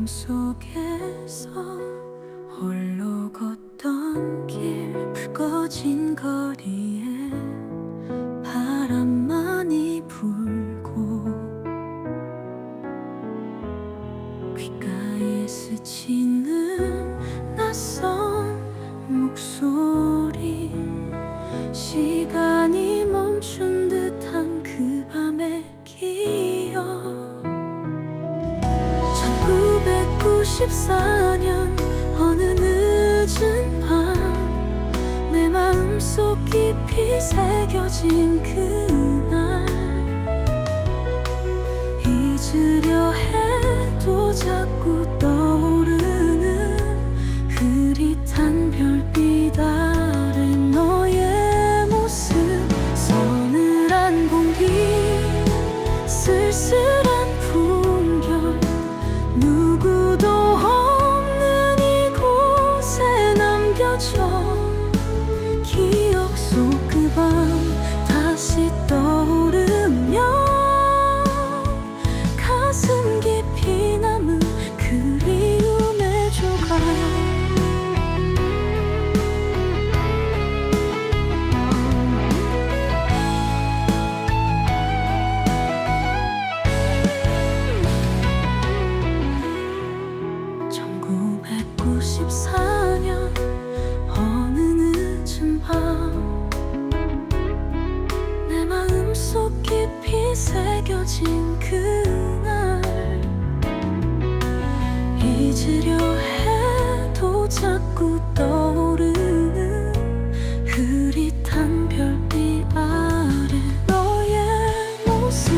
속에서 홀로 걷던 길, 불 꺼진 거리에 바람만이 불고 귓가에 스치는 낯선 목소리, 시간이 멈춘 듯한 그 밤의 기억. 1994년 어느 늦은 밤, 내 마음속 깊이 새겨진 그날, 잊으려 해도 자꾸 떠오르는 흐릿한 별빛 아래 너의 모습. 서늘한 공기, 쓸쓸한 풍경, 누구도 없는 이곳에 남겨져. 기억 속 그 밤 다시 떠오르며 가슴 깊이 남은 그리움의 조각. 어느 늦은 밤, 내 마음속 깊이 새겨진 그날, 잊으려 해도 자꾸 떠오르는 흐릿한 별빛 아래 너의 모습.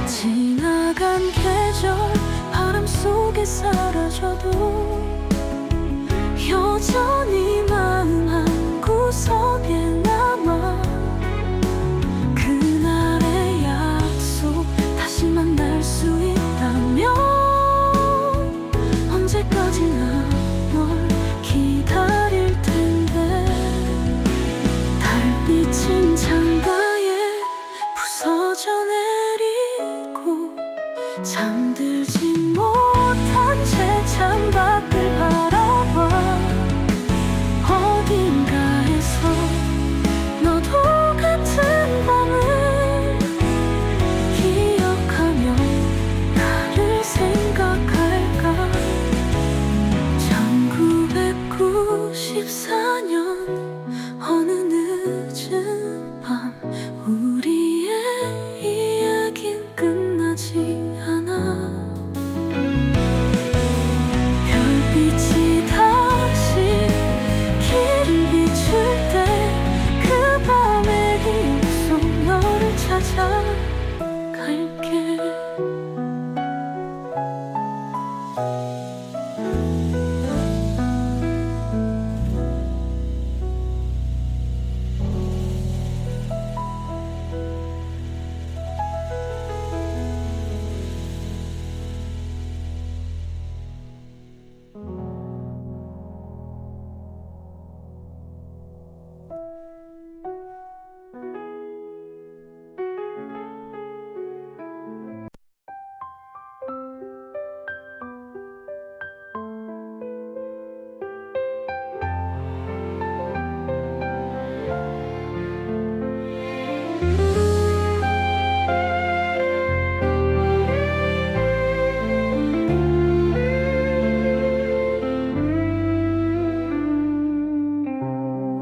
지나간 계절 바람 속에 사라져도 여전히 마음 한구석에 남아. 그날의 약속 다시 만날 수 있다면 언제까지나 널 기다릴 텐데. 달빛은 창가에 부서져 내리고 잠들지 못한 채 창밖을 바라봐. 어딘가에서 너도 같은 밤을 기억하며 나를 생각할까. 1994년 어느 늦은 밤, 우리의 이야긴 끝나지 않아. 별빛이 다시 길을 비출 때 그 밤의 기억 속 너를 찾아갈게.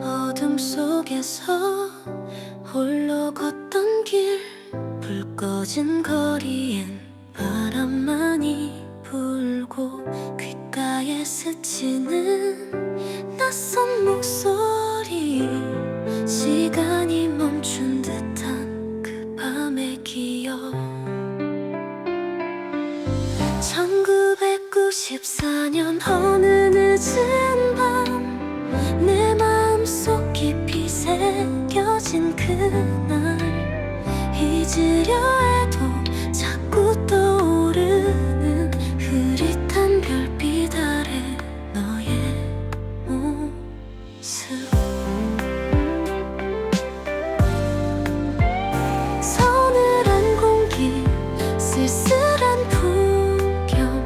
어둠 속에서 홀로 걷던 길, 불 꺼진 거리엔 바람만이 불고 귓가에 스치는 낯선 목소리, 시간이 멈춘 듯한 그 밤의 기억. 1994년 어느 늦은 밤, 내 마음속 깊이 새겨진 그날, 잊으려 해도 자꾸 떠오르는 흐릿한 별빛 아래 너의 모습. 서늘한 공기, 쓸쓸한 풍경,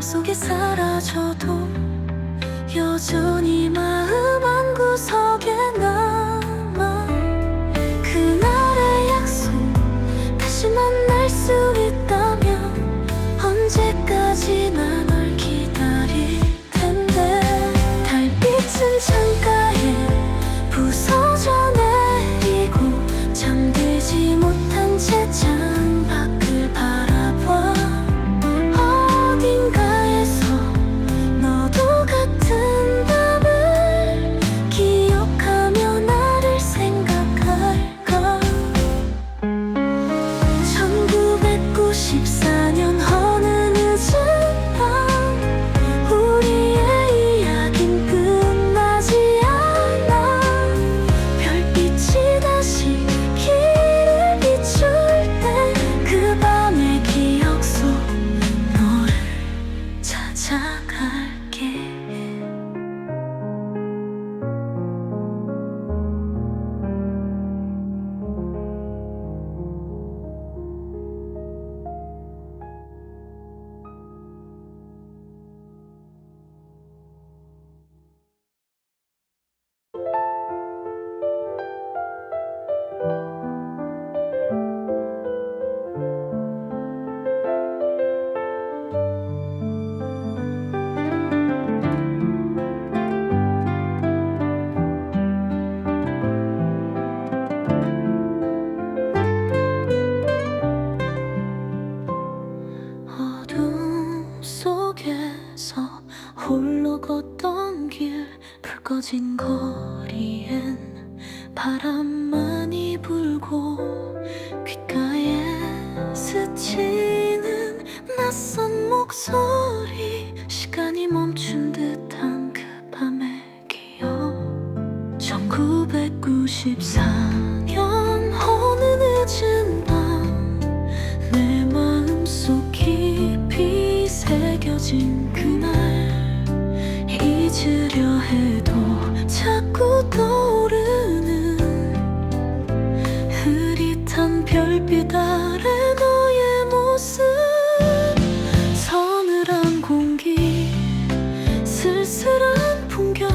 바람속에 사라져도 여전히 마음 한구석에 남아. 그날의 약속 다시 만날 수 있다면 언제까지나 널 기다릴 텐데. 달빛은 창가에 부서져 내리고 잠들지 못한 채 창밖을 바라봐. 어딘가에서 너도 같은 밤을 기억하며 나를 생각할까. 1994년 어느 늦은 밤 우리의 이야긴 끝나지 않아. 별빛이 다시 길을 비출 때 그 밤의 기억 속 너를 찾아갈게. 어둠 속에서 홀로 걷던 길, 불 꺼진 거리엔 바람만이 불고 귓가에 스치는 낯선 목소리. 시간이 멈춘 듯한 그 밤의 기억. 1994년 어느 늦은 밤 내 마음속 깊이 새겨진 그날. 잊으려 해도 자꾸 떠오르는 흐릿한 별빛 아래 너의 모습. 서늘한 공기, 쓸쓸한 풍경,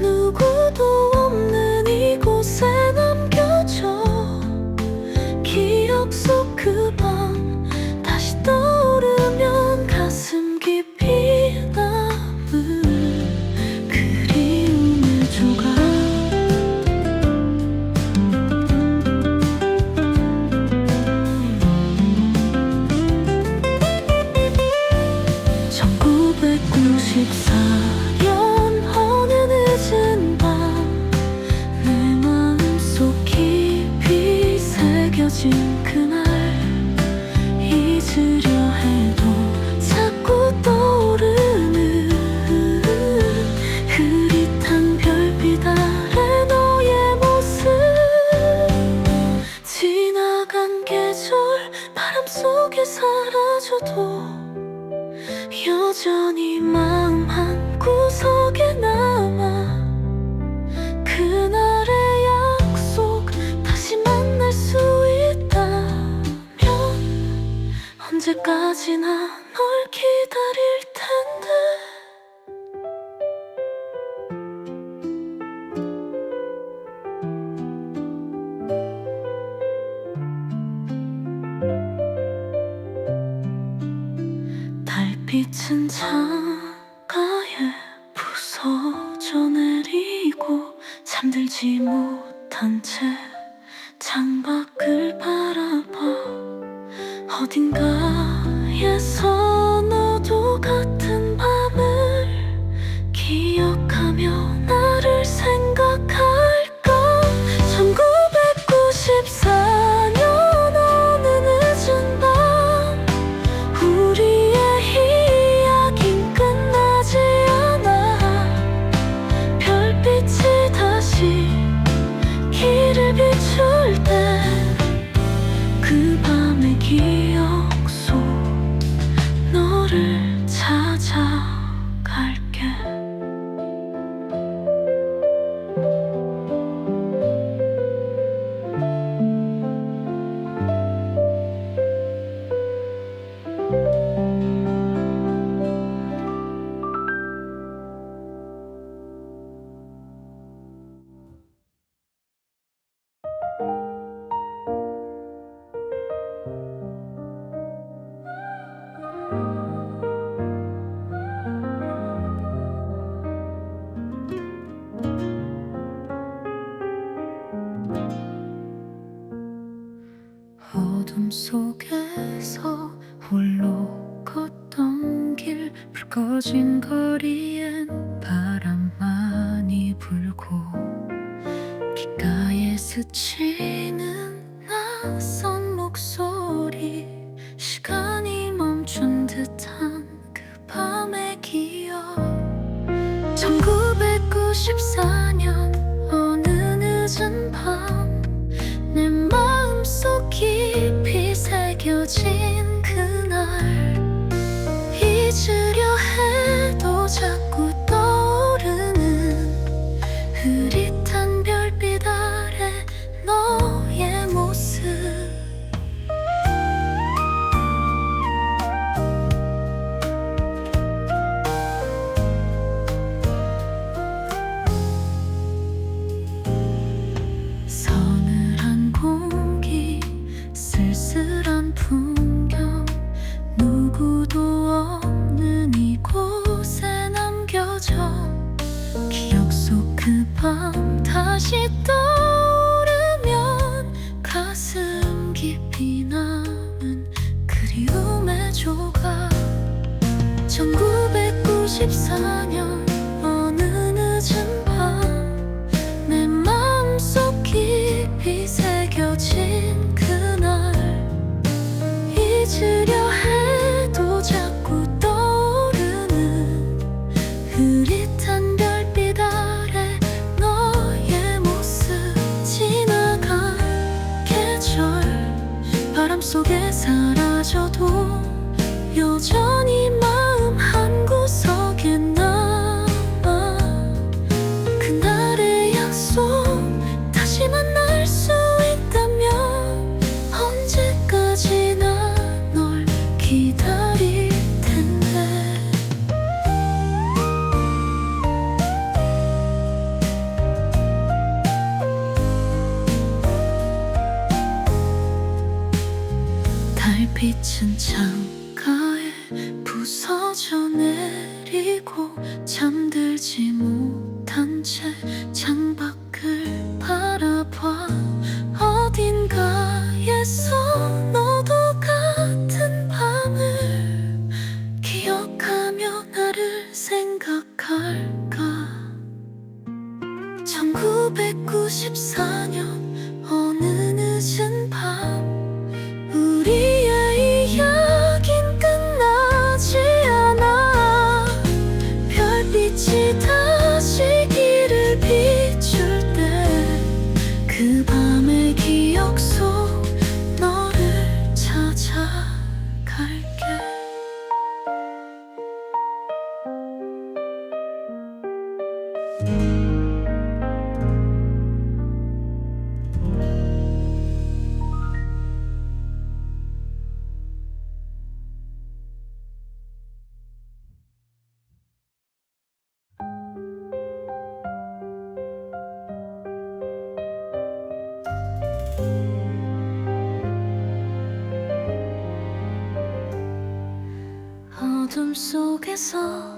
누구도 없는 이곳에 남겨져. 기억 속 그 밤 다시 떠오르면 가슴 깊이 남은 그리움의 조각. 1994년 어느 늦은 밤 내 마음속 깊이 새겨진 그날. 잊으려 해도 자꾸 떠오르는 흐릿한 별빛 아래 너의 모습. 지나간 계절 바람 속에 사라져도 여전히 마음 한구석에 남아. 그날의 약속 다시 만날 수 있다면 언제까지나 널 기다릴 텐데. 달빛은 창가에 부서져 내리고 잠들지 못한 채 창밖을 바라봐. 어딘가에서 너도 같은 밤을 기억하며 나를 생각할까. 1994년 어느 늦은 밤 우리의 이야긴 끝나지 않아. 별빛이 다시 길을 비출 때 그 밤의 기억 속 너를 찾아갈게. 좁혀진 거리엔 바람만이 불고 귓가에 스치는 낯선 목소리, 시간이 멈춘 듯한 그 밤의 기억. 1994년 어느 늦은 밤, 내 마음속 깊이 새겨진 그날, 잊으려 해도 자꾸 떠오르는 흐릿한 별빛 아래 너의 모습. 서늘한 공기, 쓸쓸한 풍경, 누구도 없는 이곳에 남겨져. 기억 속 그 밤 다시 떠오르면 가슴 깊이 남은 그리움의 조각. 1994년 어느 늦은 밤, 내 마음속 깊이 새겨진 그날, 잊으려 해도 자꾸 떠오르는 흐릿한 별빛 아래 너의 모습. 지나간 계절 바람 속에 사라져도 여전히 마음 한구석에 남아. 그날의 약속 다시 만날 수 있다면 언제까지나 널 기다릴 텐데. 달빛은 창가에 부서져 내리고 잠들지 못한 채 창밖을 바라봐. 어딘가에서 너도 같은 밤을 기억하며 나를 생각할까. 1994년 어느 늦은 밤, 우리의 이야긴 끝나지 않아. 별빛이 다시 길을 비출 때 그 밤의 기억 속 너를 찾아갈게. 어둠 속에서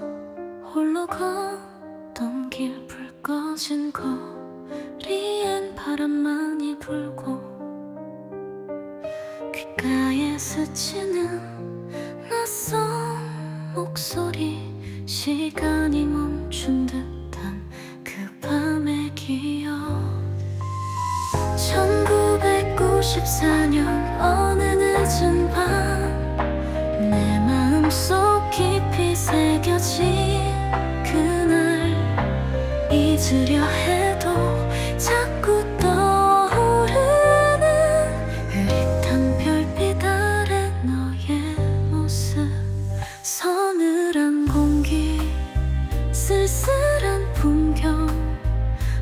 홀로 걷던 길, 불 꺼진 거리엔 바람만이 불고 귓가에 스치는 낯선 목소리, 시간이 멈춘 듯한 그 밤의 기억. 1994년 어느 늦은 밤, 내 마음속 깊이 새겨진 그날, 잊으려 해도 자꾸 떠오르는 흐릿한 별빛 아래 너의 모습. 서늘한 공기, 쓸쓸한 풍경,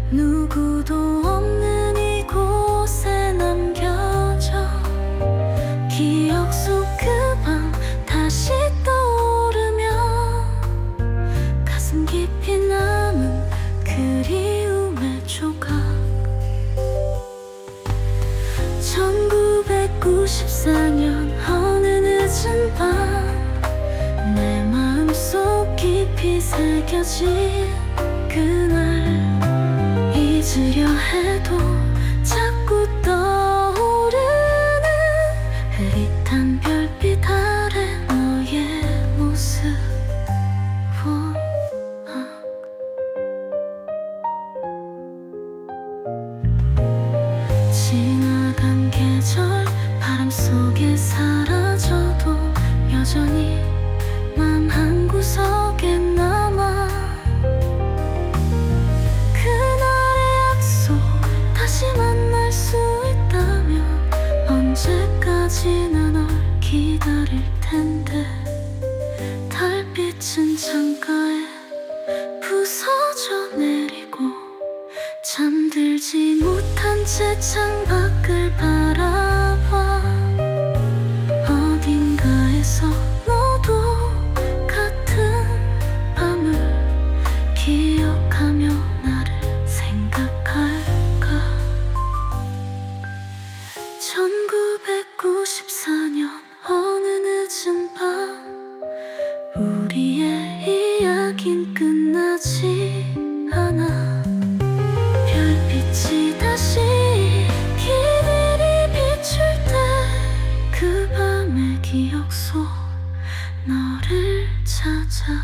누구도 없는 이곳에 남겨져. 기억 속 그 밤 다시 떠오르면 가슴 깊이 남은 그리움의 조각. 1994년 어느 늦은 밤, 내 마음속 깊이 새겨진 그날, 잊으려 해도 자꾸 떠오르는 흐릿한 별빛 아래 너의 모습. 여전히 맘 한구석에 남아. 그날의 약속 다시 만날 수 있다면 언제까지나 널 기다릴 텐데. 달빛은 창가에 부서져 내리고 잠들지 못한 채 창밖을 바라봐. 어딘가에서 너도 같은 밤을 기억하며 나를 생각할까. 1994년 어느 늦은 밤 우리의 이야긴 끝나지 않아. 별빛이 다시 길이 비출 때 그 밤의 기억 속 너를 찾아갈게.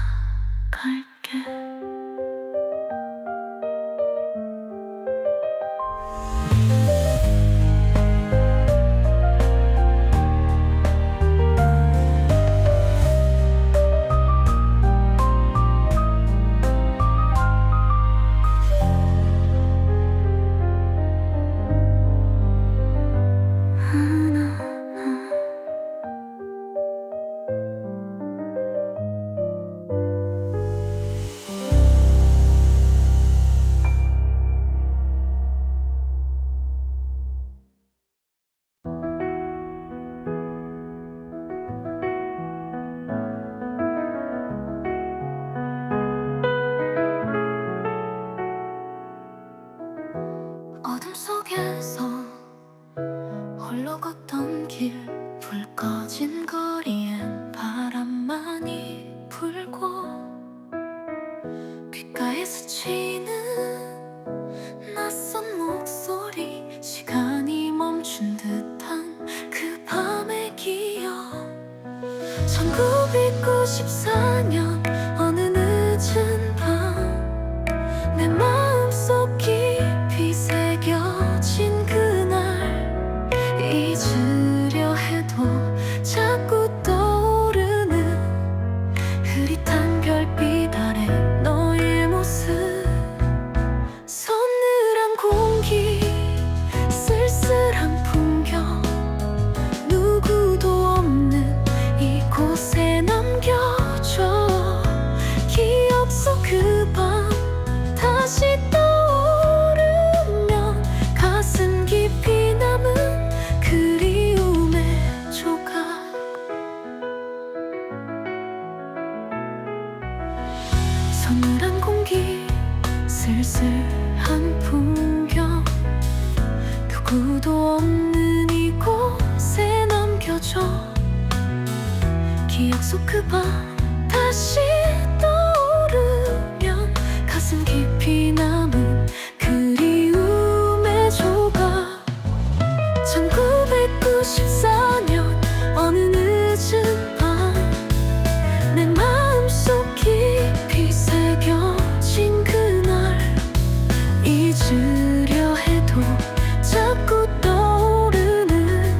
어둠 속에서 홀로 걷던 길, 불 꺼진 거리엔 바람만이 불고 귓가에 스치는 낯선 목소리, 시간이 멈춘 듯한 그 밤의 기억. 1994년 어느 늦은 밤 내 마음속 깊이 새겨진 그날, 잊으려 해도 자꾸 떠오르는 흐릿한 별빛 아래 너의 모습. 서늘한 공기, 쓸쓸한 풍경, 누구도 없는 이곳에 남겨줘. 기억 속 그 밤 다시 떠오르면 가슴 깊이 남은 그리움의 조각. 서늘한 공기, 쓸쓸한 풍경, 누구도 없는 이곳에 남겨줘. 기억 속 그 밤 다시 떠오르면 가슴 깊이 남은 그리움의 조각. 1994년 어느 늦은 밤 내 마음속 깊이 새겨진 그날, 잊으려 해도 자꾸 떠오르는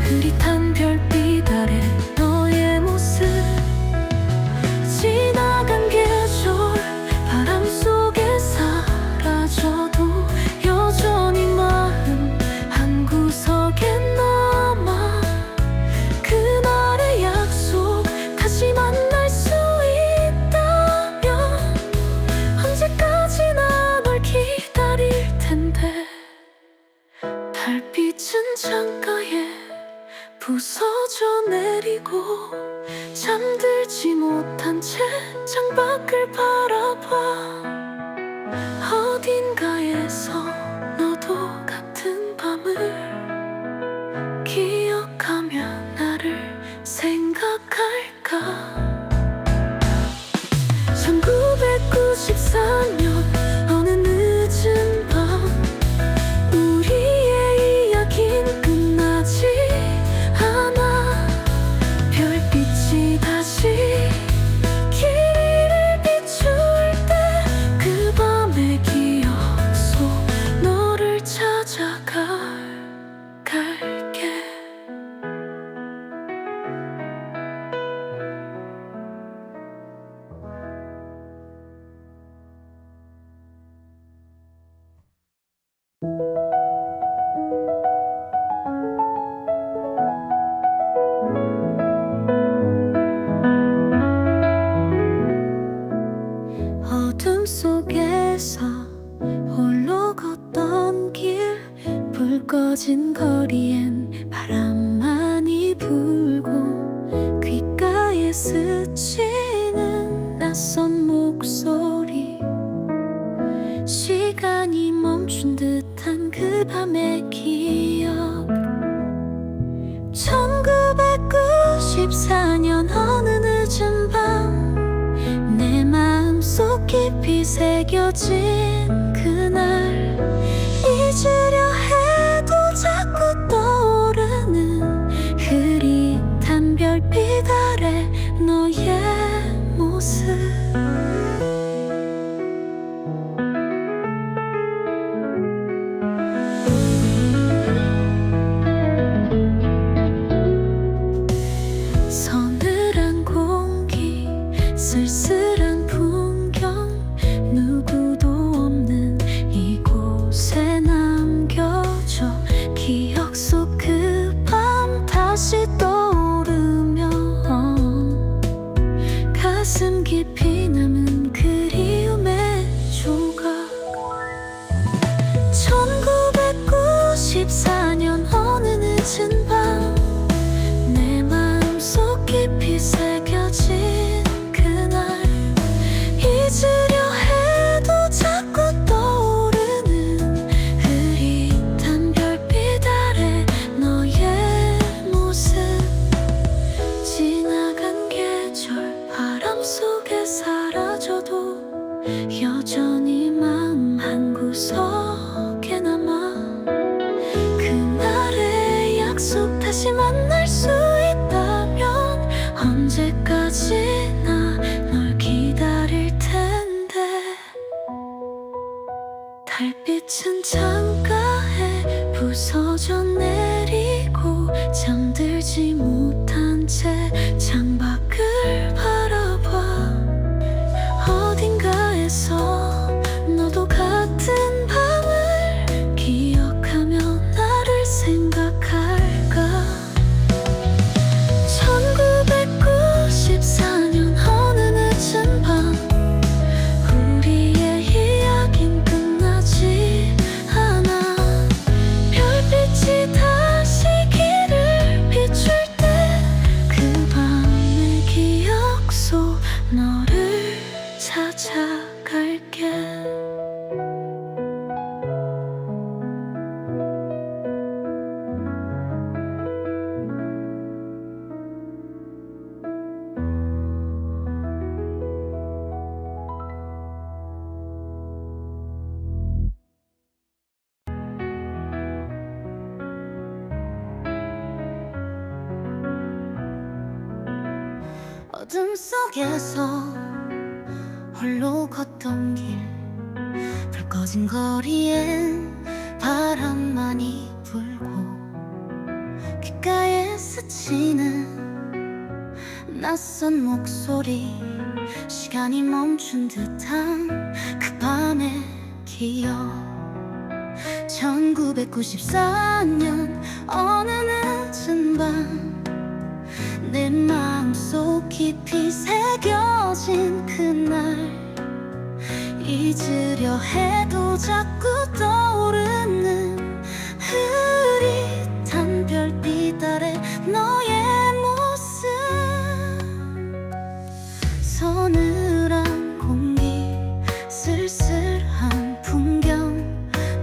흐릿한 별빛 아래 너의 모습. 지나간 계절 바람 속에 사라져도 여전히 마음 한구석에 남아. 그날의 약속 다시 만날 수 있다면 언제까지나 널 기다릴 텐데. 달빛은 창가에 부서져 내리고 잠들지 못한 채 창밖을 바라봐. 어딘가에서 너도 같은 밤을 기억하며 나를 생각할까. 1994년 어느 늦은 밤 우리의 이야긴 끝나지 않아. 별빛이 다시 길이를 비출 때 그 밤의 기억 속 너를 찾아갈게. 속에서 홀로 걷던 길, 불 꺼진 거리엔 바람만이 불고 귓가에 스치는 낯선 목소리, 시간이 멈춘 듯한 그 밤의 기억. 1994년 어느 늦은 밤, 내 마음속 깊이 새겨진 그날, 잊으려 해도 자꾸 떠오르는 흐릿한 별빛 아래 너의 모습. 서늘한 공기, 쓸쓸한 풍경, 누구도 없는 이곳에 남겨져. 기억 속 그 밤 다시 떠오르며 가슴 깊이 남은 그리움의 조각. 1994년 어느 늦은 밤, 내 마음속 깊이 새겨진 그날, 잊으려 해도 자꾸 떠오르는 흐릿한 별빛 아래 너의 모습. 지나간 계절 바람 속에 사라져도 여전히 마음 한구석에 남아. 그날의 약속 다시 만날 수 있다면 언제까지나 널 기다릴 텐데. 달빛은 창가에 부서져 내리고 잠들지 못한 채 창밖을 바라봐. 어딘가에서 너도 같은 밤을 기억하며 나를 생각할까. 1994년 어느 늦은 밤, 우리의 이야긴 끝나지 않아. 별빛이 다시 길을 비출 때 그 밤의 기억 속 너를 찾아갈게. 어둠 속에서 홀로 걷던 길, 불 꺼진 거리엔 바람만이 불고 귓가에 스치는 낯선 목소리, 시간이 멈춘 듯한 그 밤의 기억. 1994년 어느 늦은 밤, 내 마음속 깊이 새겨진 그날, 잊으려 해도 자꾸 떠오르는 흐릿한 별빛 아래 너의 모습. 서늘한 공기, 쓸쓸한 풍경,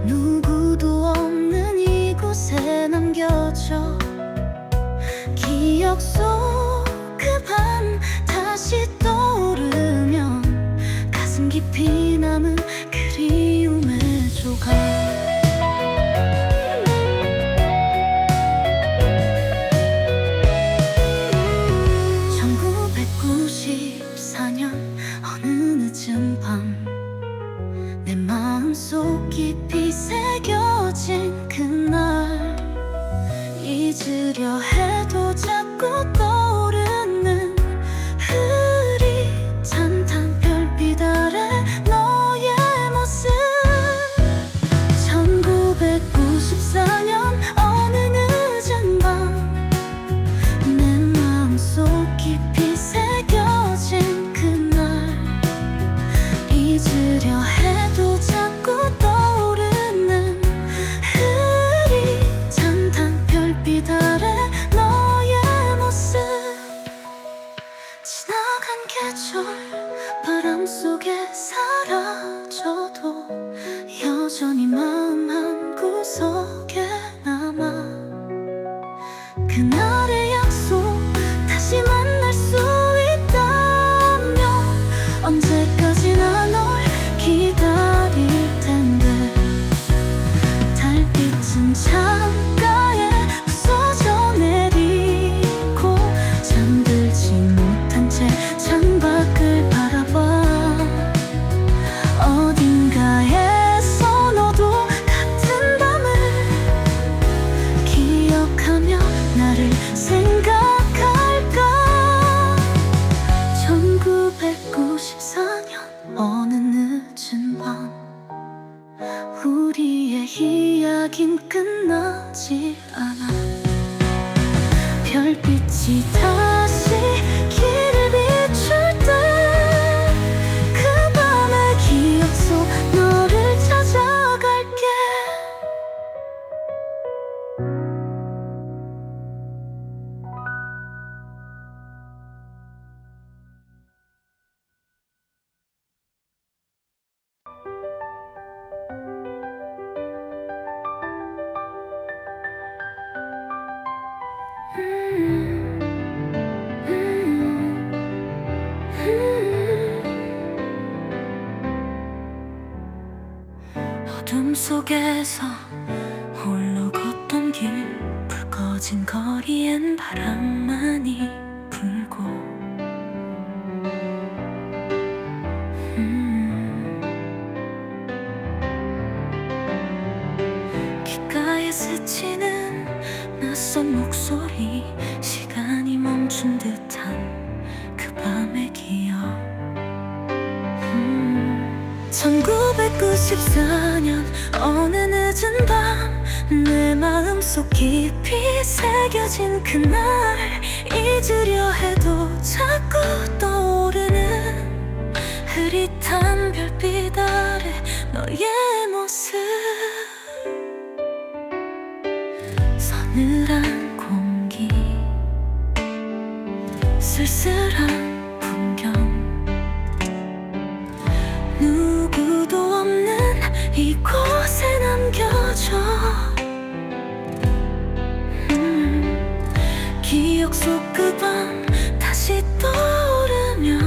누구도 없는 이곳에 남겨져. 기억 속 그 밤 다시 떠오르면 가슴 깊이 남은 그리움의 조각. 1994년 어느 늦은 밤, 내 마음속 깊이 새겨진 그날, 잊으려 해도 자꾸 떠오르는 흐릿한 별빛 아래 너의 모습. 계절 바람 속에 사라져도 여전히 마음 한구석에 남아. 그날의 약속 다시 만날 수 있다면 언제까지나 널 기다릴 텐데. 달빛은 창가에 부서져 내리고 잠들지 못한 채 창밖을 바라봐. 어딘가에서 너도 같은 밤을 기억하며 나를 생각할까. 1994년 어느 늦은 밤 우리의 이야긴 끝나지 않아. 별빛이 다시 길을 비출 때 그 밤의 기억 속 너를 찾아갈게. 어둠 속에서 홀로 걷던 길, 불 꺼진 거리엔 바람만이 불고. 귓가에 스치는 낯선 목소리, 시간이 멈춘 듯한 그 밤의 기억. 1994년 어느 늦은 밤 내 마음속 깊이 새겨진 그날, 잊으려 해도 자꾸 떠오르는 흐릿한 별빛 아래 너의 모습. 서늘한 공기, 쓸쓸한 풍경, 누구도 없는 이곳에 남겨져. 기억 속 그 밤 다시 떠오르면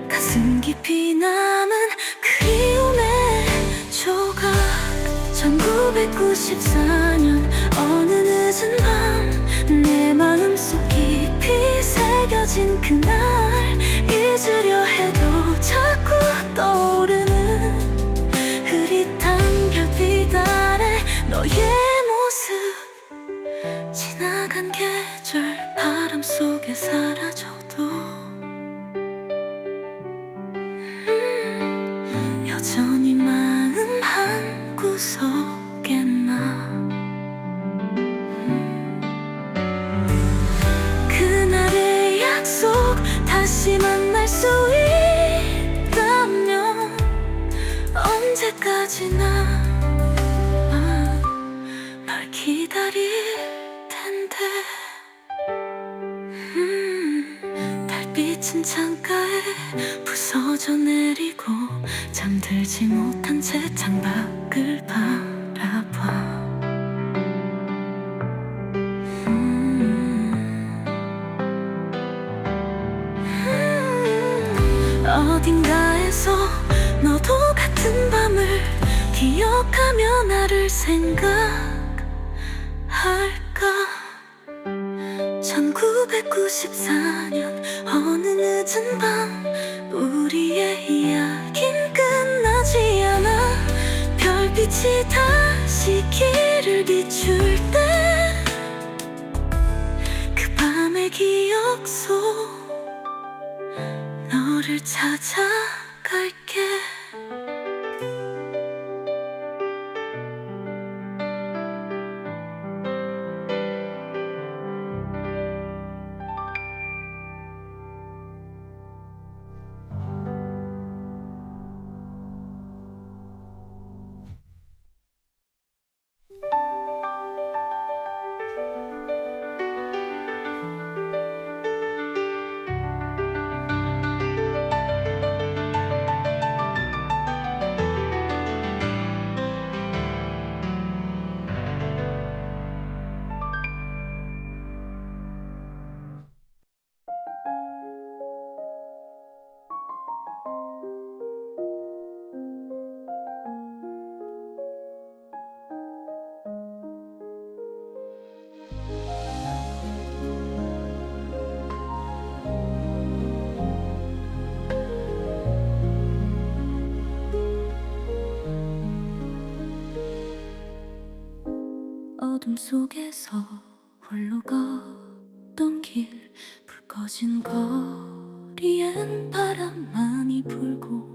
가슴 깊이 남은 그리움의 조각. 1994년 어느 늦은 밤 내 마음속 깊이 새겨진 그날, 잊으려 해도 자꾸 떠오르는 흐릿한 별빛 아래 너의 모습. 지나간 계절 바람 속에 사라져도 여전히 마음 한구석에 나. 그날의 약속 다시 만날 수 있다면 언제까지나 널 기다릴 텐데. 달빛은 창가에 부서져 내리고 잠들지 못한 채 창밖을 바라봐. 어딘가에서 너도 같은 밤을 기억하며 나를 생각할까. 1994년 어느 늦은 밤 우리의 이야긴 끝나지 않아. 별빛이 다시 길을 비출 때 그 밤의 기억 속 너를 찾아갈게. 마음속에서 홀로 걷던 길, 불 꺼진 거리엔 바람만이 불고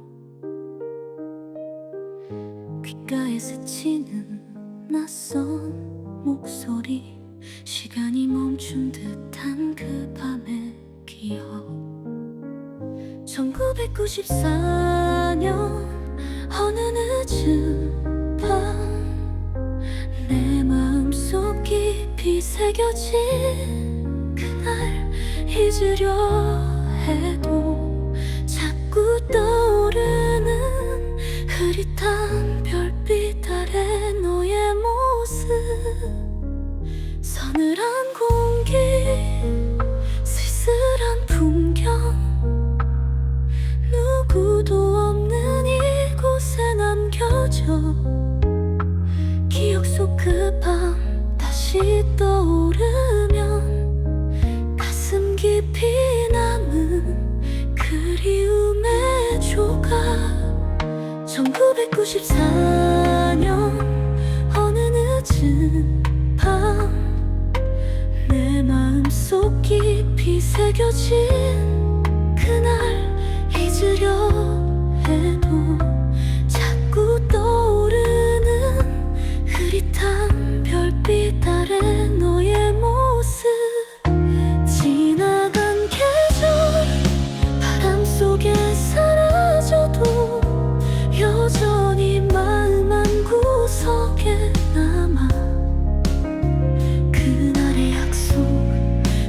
귓가에 스치는 낯선 목소리, 시간이 멈춘 듯한 그 밤의 기억. 1994년 어느 늦은 밤, 내 마음속 깊이 새겨진 그날 잊으려 해도 자꾸 떠오르는 흐릿한 별빛 아래 너의 모습. 서늘한 공기, 쓸쓸한 풍경, 누구도 없는 이곳에 남겨져. 기억 속 그 밤 다시 떠오르면 가슴 깊이 남은 그리움의 조각. 1994년 어느 늦은 밤, 내 마음속 깊이 새겨진 그날 잊으려 해도 자꾸 떠오르는 흐릿한 별빛 아래 너의 모습. 지나간 계절 바람 속에 사라져도 여전히 마음 한구석에 남아. 그날의 약속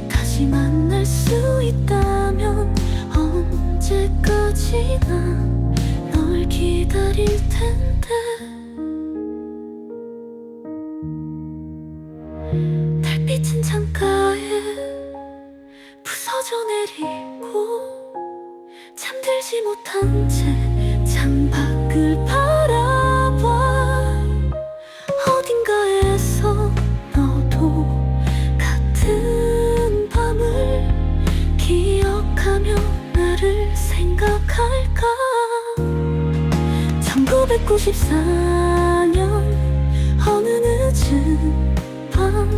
다시 만날 수 있다면 언제까지나 널 기다릴 텐데. 달빛은 창가에 부서져 내리고 잠들지 못한 채 창밖을 바라봐. 어딘가에서 너도 같은 밤을 기억하며 나를 생각할까. 1994년 어느 늦은 밤,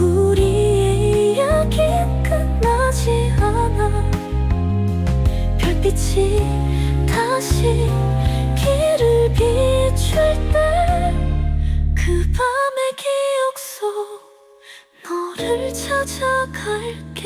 우리의 이야기 끝나지 않아. 별빛이 다시 길을 비출 때 그 밤의 기억 속 너를 찾아갈게.